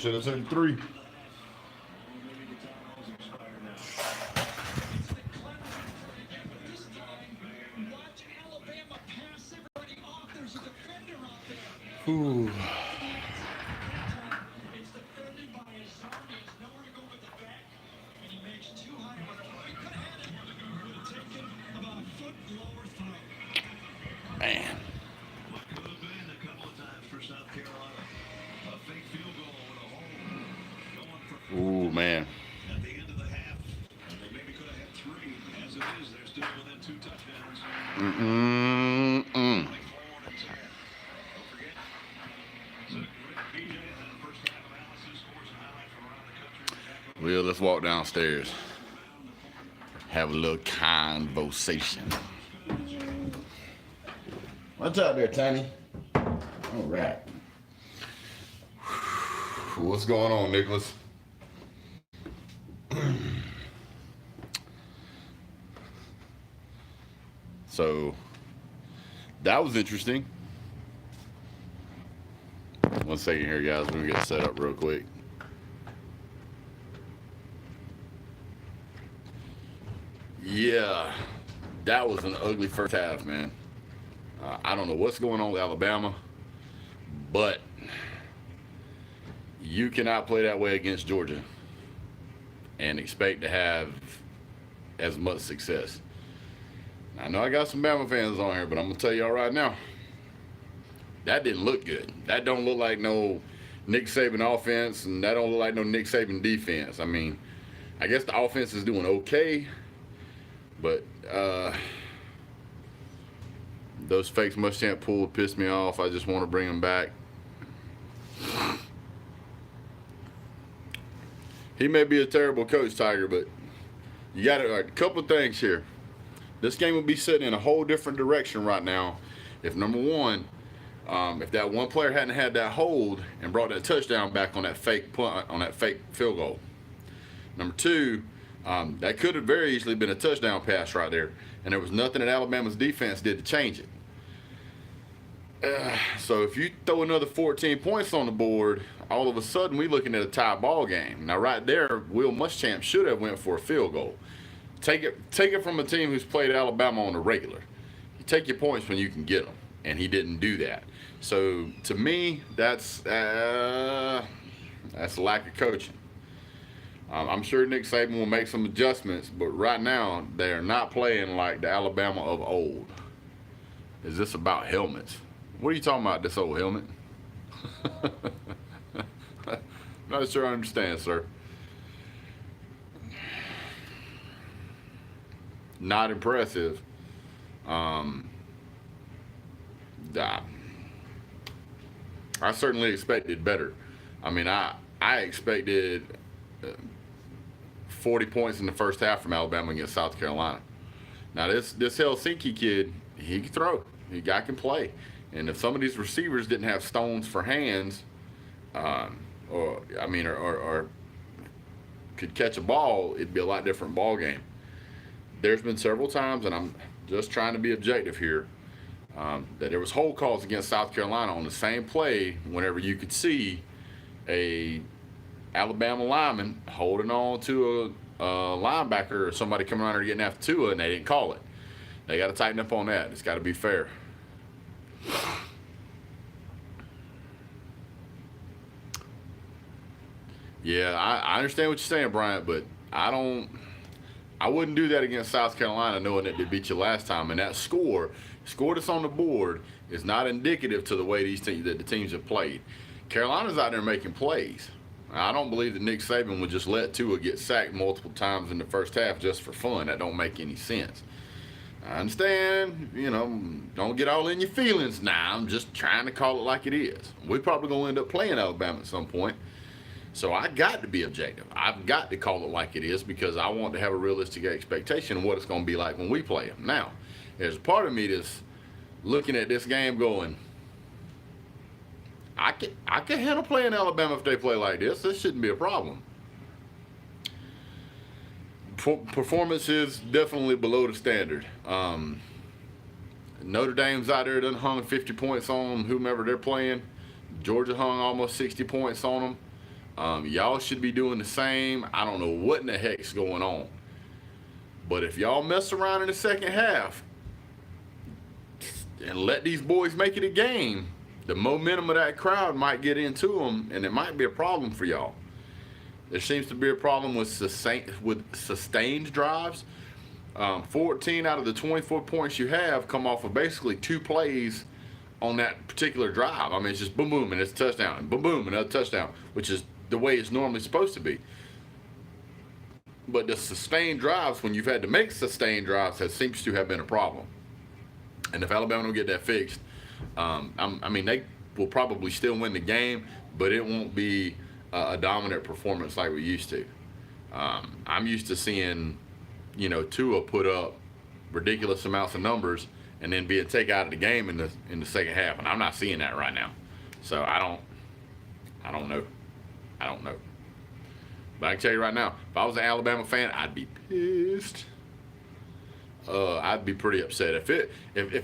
Should have taken 3. Ooh. Man. Ooh, man. At the end of the half, they maybe could have had 3. As it is, they're still within 2 touchdowns. Mm-mm-mm. Well, let's walk downstairs. Have a little conversation. What's up there, Tiny? All right. What's going on, Nicholas? So, that was interesting. 1 second here, guys. Let me get set up real quick. Yeah, that was an ugly first half, man. I don't know what's going on with Alabama, but you cannot play that way against Georgia and expect to have as much success. I know I got some Bama fans on here, but I'm going to tell y'all right now, that didn't look good. That don't look like no Nick Saban offense, and that don't look like no Nick Saban defense. I mean, I guess the offense is doing okay, but those fakes Muschamp pulled pissed me off. I just want to bring them back. He may be a terrible coach, Tiger, but you got a couple of things here. This game would be sitting in a whole different direction right now if, number one, if that one player hadn't had that hold and brought that touchdown back on that fake punt, on that fake field goal. Number two, that could have very easily been a touchdown pass right there, and there was nothing that Alabama's defense did to change it. So if you throw another 14 points on the board, all of a sudden we're looking at a tie ball game. Now right there, Will Muschamp should have went for a field goal. Take it from a team who's played Alabama on the regular. You take your points when you can get them, and he didn't do that. So to me, that's a lack of coaching. I'm sure Nick Saban will make some adjustments, but right now they are not playing like the Alabama of old. Is this about helmets? What are you talking about, this old helmet? Not sure I understand, sir. Not impressive. I certainly expected better. I mean, I expected 40 points in the first half from Alabama against South Carolina. Now, this Helsinki kid, he can throw. He guy can play. And if some of these receivers didn't have stones for hands, or could catch a ball, it'd be a lot different ball game. There's been several times, and I'm just trying to be objective here, that there was hold calls against South Carolina on the same play whenever you could see a Alabama lineman holding on to a linebacker or somebody coming around there getting after Tua, and they didn't call it. They got to tighten up on that. It's got to be fair. Yeah, I understand what you're saying, Bryant, but I wouldn't do that against South Carolina knowing that they beat you last time. And that score that's on the board is not indicative to the way the teams have played. Carolina's out there making plays. I don't believe that Nick Saban would just let Tua get sacked multiple times in the first half just for fun. That don't make any sense. I understand, don't get all in your feelings now. I'm just trying to call it like it is. We're probably going to end up playing Alabama at some point. So I got to be objective. I've got to call it like it is because I want to have a realistic expectation of what it's going to be like when we play them. Now, there's a part of me that's looking at this game going, I can handle playing Alabama if they play like this. This shouldn't be a problem. Performance is definitely below the standard. Notre Dame's out there done hung 50 points on whomever they're playing. Georgia hung almost 60 points on them. Y'all should be doing the same. I don't know what in the heck's going on. But if y'all mess around in the second half and let these boys make it a game, the momentum of that crowd might get into them, and it might be a problem for y'all. There seems to be a problem with sustained drives. 14 out of the 24 points you have come off of basically 2 plays on that particular drive. I mean, it's just boom, boom, and it's a touchdown, and boom, boom, another touchdown, which is the way it's normally supposed to be. But the sustained drives, when you've had to make sustained drives, that seems to have been a problem. And if Alabama don't get that fixed, I mean, they will probably still win the game, but it won't be a dominant performance like we used to. I'm used to seeing, Tua put up ridiculous amounts of numbers and then being taken out of the game in the second half, and I'm not seeing that right now. So I don't know. But I can tell you right now, if I was an Alabama fan, I'd be pissed. I'd be pretty upset. If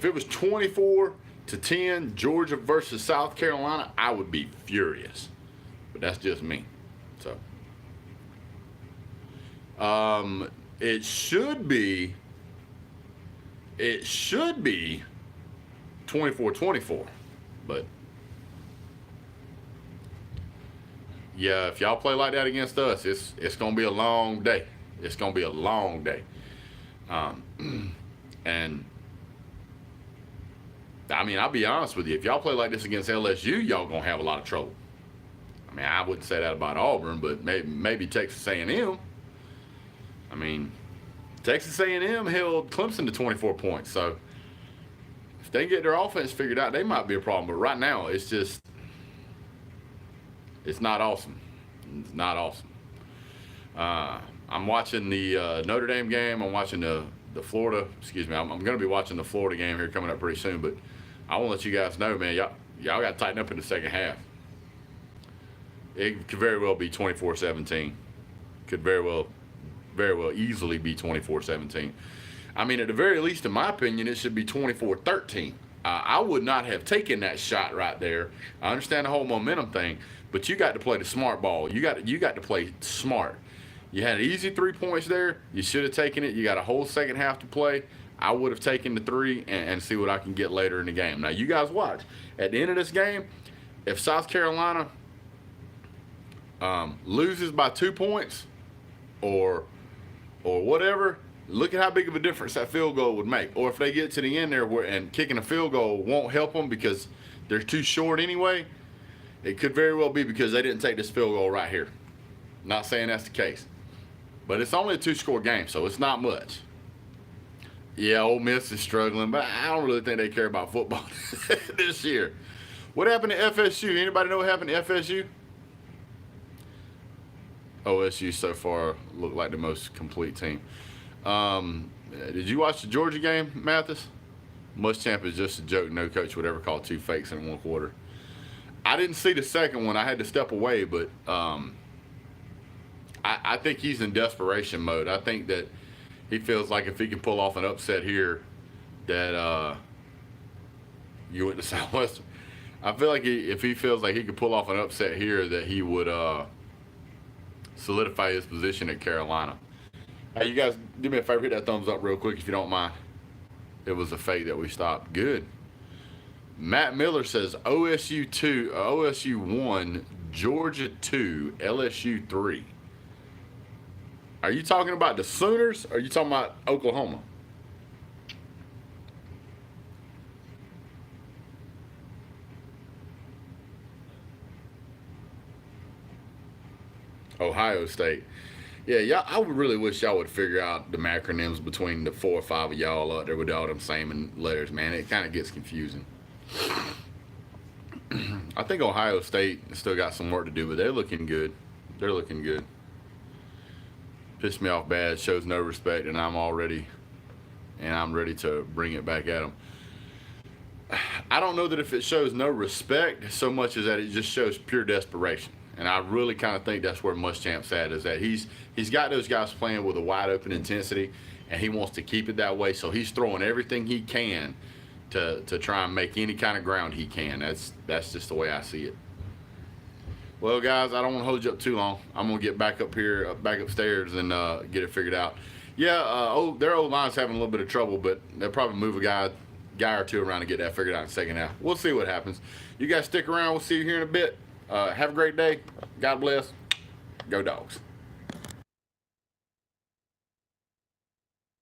it was 24-10 Georgia versus South Carolina, I would be furious. But that's just me. So it should be 24-24, but yeah, if y'all play like that against us, it's gonna be a long day. It's gonna be a long day. And I mean, I'll be honest with you. If y'all play like this against LSU, y'all gonna have a lot of trouble. I mean, I wouldn't say that about Auburn, but maybe Texas A&M. I mean, Texas A&M held Clemson to 24 points. So if they get their offense figured out, they might be a problem. But right now, it's not awesome. It's not awesome. I'm watching the Notre Dame game. I'm watching the Florida. Excuse me. I'm going to be watching the Florida game here coming up pretty soon. But I want to let you guys know, man, y'all got to tighten up in the second half. It could very well be 24-17. Could very well easily be 24-17. I mean, at the very least, in my opinion, it should be 24-13. I would not have taken that shot right there. I understand the whole momentum thing, but you got to play the smart ball. You got to play smart. You had an easy 3 points there. You should have taken it. You got a whole second half to play. I would have taken the 3 and see what I can get later in the game. Now, you guys watch. At the end of this game, if South Carolina loses by 2 points or whatever, look at how big of a difference that field goal would make. Or if they get to the end there and kicking a field goal won't help them because they're too short anyway, it could very well be because they didn't take this field goal right here. Not saying that's the case. But it's only a 2-score game, so it's not much. Yeah, Ole Miss is struggling, but I don't really think they care about football this year. What happened to FSU? Anybody know what happened to FSU? OSU so far looked like the most complete team. Did you watch the Georgia game, Mathis? Muschamp is just a joke. No coach would ever call 2 fakes in 1 quarter. I didn't see the second one. I had to step away, but I think he's in desperation mode. I think that he feels like if he can pull off an upset here, that you went to Southwestern. I feel like if he feels like he could pull off an upset here, that he would solidify his position at Carolina. Hey, you guys, do me a favor, hit that thumbs up real quick if you don't mind. It was a fake that we stopped. Good. Matt Miller says OSU 1, Georgia 2, LSU 3. Are you talking about the Sooners or are you talking about Oklahoma? Ohio State. Yeah, y'all, I would really wish y'all would figure out the acronyms between the 4 or 5 of y'all out there with all them same letters, man. It kind of gets confusing. I think Ohio State still got some work to do, but they're looking good. They're looking good. Pissed me off bad, shows no respect, and I'm ready to bring it back at them. I don't know that if it shows no respect so much as that it just shows pure desperation. And I really kind of think that's where Muschamp's at, is that he's got those guys playing with a wide open intensity, and he wants to keep it that way. So he's throwing everything he can to try and make any kind of ground he can. That's just the way I see it. Well, guys, I don't want to hold you up too long. I'm gonna get back up here, back upstairs, and get it figured out. Yeah, their old line's having a little bit of trouble, but they'll probably move a guy or two around to get that figured out in the second half. We'll see what happens. You guys stick around. We'll see you here in a bit. Have a great day. God bless. Go Dogs.